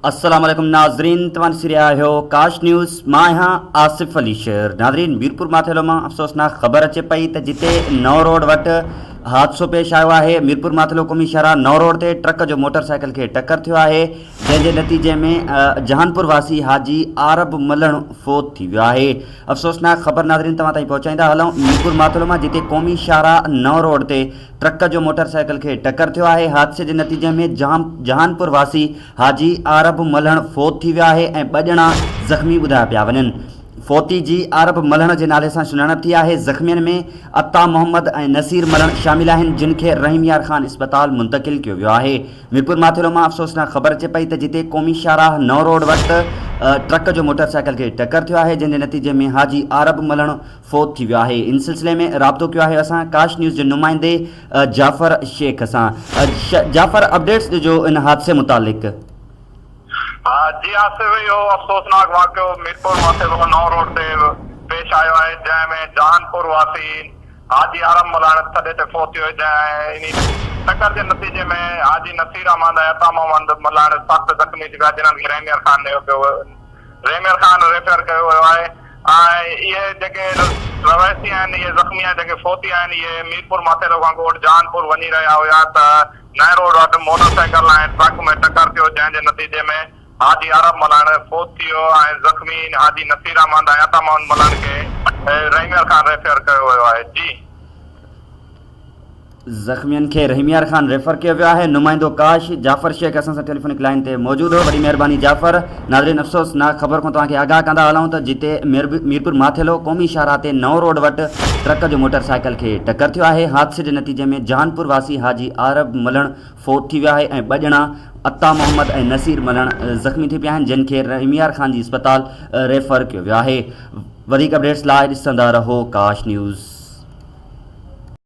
अस्सलाम वालेकुम नाज़रीन, तव्हां ॾिसी रहिया आहियो काश न्यूज़। मां आहियां आसिफ़ अली शेर। नाज़रीन, मीरपुर माथेलो मां अफ़सोसनाक ख़बर अचे पई त जिते नओं रोड वटि हादसो पेश आयो आहे। मीरपुर माथेलो क़ौमी शाहरा नओं रोड ते ट्रक जो मोटरसाइकिल खे टक्कर थियो आहे, जंहिंजे नतीजे में जहानपुर वासी हाजी आरब मलण फ़ौत थी वियो आहे। अफ़सोसनाक ख़बर नाज़रीन तव्हां ताईं पहुचाईंदा हलूं। मीरपुर माथेलो मां जिते क़ौमी शाहरा नओं रोड ते ट्रक जो मोटरसाइकिल खे टक्कर थियो आहे, हादसे जे नतीजे में जहानपुर वासी हाजी आरब मलण फ़ौत थी वियो आहे ऐं 2 ॼणा ज़ख़्मी ॿुधाया पिया वञनि। फ़ौती जी आरब मलण जे नाले सां सुञाणप थी आहे। ज़ख़्मियुनि में अता मोहम्मद ऐं नसीर मलण शामिल आहिनि, जिन खे रहीम यार ख़ान इस्पताल मुंतक़िल कियो वियो आहे। मीरपुर माथेलो मां अफ़सोसनाक ख़बर अचे पई त जिते क़ौमी शाहराह नओं रोड वटि ट्रक जो मोटरसाइकिल खे टक्कर थियो आहे, जंहिंजे नतीजे में हाजी आरब मलण फ़ौत थी वियो आहे। इन सिलसिले में राब्तो कयो आहे असां काश न्यूज़ जे नुमाइंदे जाफ़र शेख सां। जाफ़र, अपडेट्स ॾिजो इन हादसे मुतालिक़। जी आसिफ, इहो अफ़सोसनाक वाक़ियो मीरपुर माथेलो नओं रोड ते पेश आयो आहे, जंहिंमें जहानपुर वासी हाजी आरब मलण सॾे ते फ़ौत थियो, जंहिं इन टक्कर जे नतीजे में हाजी नसीर अहमद ऐं अता मोहम्मद मलण सख़्त ज़ख़्मी थी विया, जिन्हनि खे रहीम यार ख़ान रेफर कयो वियो आहे। ऐं इहे जेके रवायती आहिनि, इहे ज़ख़्मी आहिनि, जेके फ़ौती आहिनि, इहे मीरपुर माथेलो खां कोट जहानपुर वञी रहिया हुया त नए रोड वटि मोटरसाइकिल ऐं ट्रक में टक्कर थियो, जंहिंजे नतीजे में हाजी आरब मलण फ़ौत थियो ऐं ज़ख़्मी हाजी नसीर अहमद ऐं अता मोहम्मद मलण खे रहीम यार ख़ान रेफर कयो वियो आहे। जी, ज़ख़्मियुनि खे रहीम यार ख़ान रेफर किया वियो आहे। नुमाइंदो काश जाफ़र शेख असां सां टेलीफोनिक लाइन ते मौजूदु हो। वॾी महिरबानी जाफ़र। नाज़रीन, अफ़सोसनाक ख़बर खां तव्हांखे आगाह कंदा हलूं त जिते मीरपुर माथेलो क़ौमी शाहरा ते नओं रोड वटि ट्रक जो मोटरसाइकिल खे टक्कर थियो आहे। हादसे जे नतीजे में जहानपुर वासी हाजी आरब मलण फ़ौत थी वियो आहे ऐं 2 ॼणा अता मोहम्मद ऐं नसीर मलण ज़ख़्मी थी पिया आहिनि, जिन खे रहीम यार ख़ान जी इस्पताल रेफर कियो वियो आहे। वधीक अपडेट्स लाइ ॾिसंदा रहो काश न्यूज़।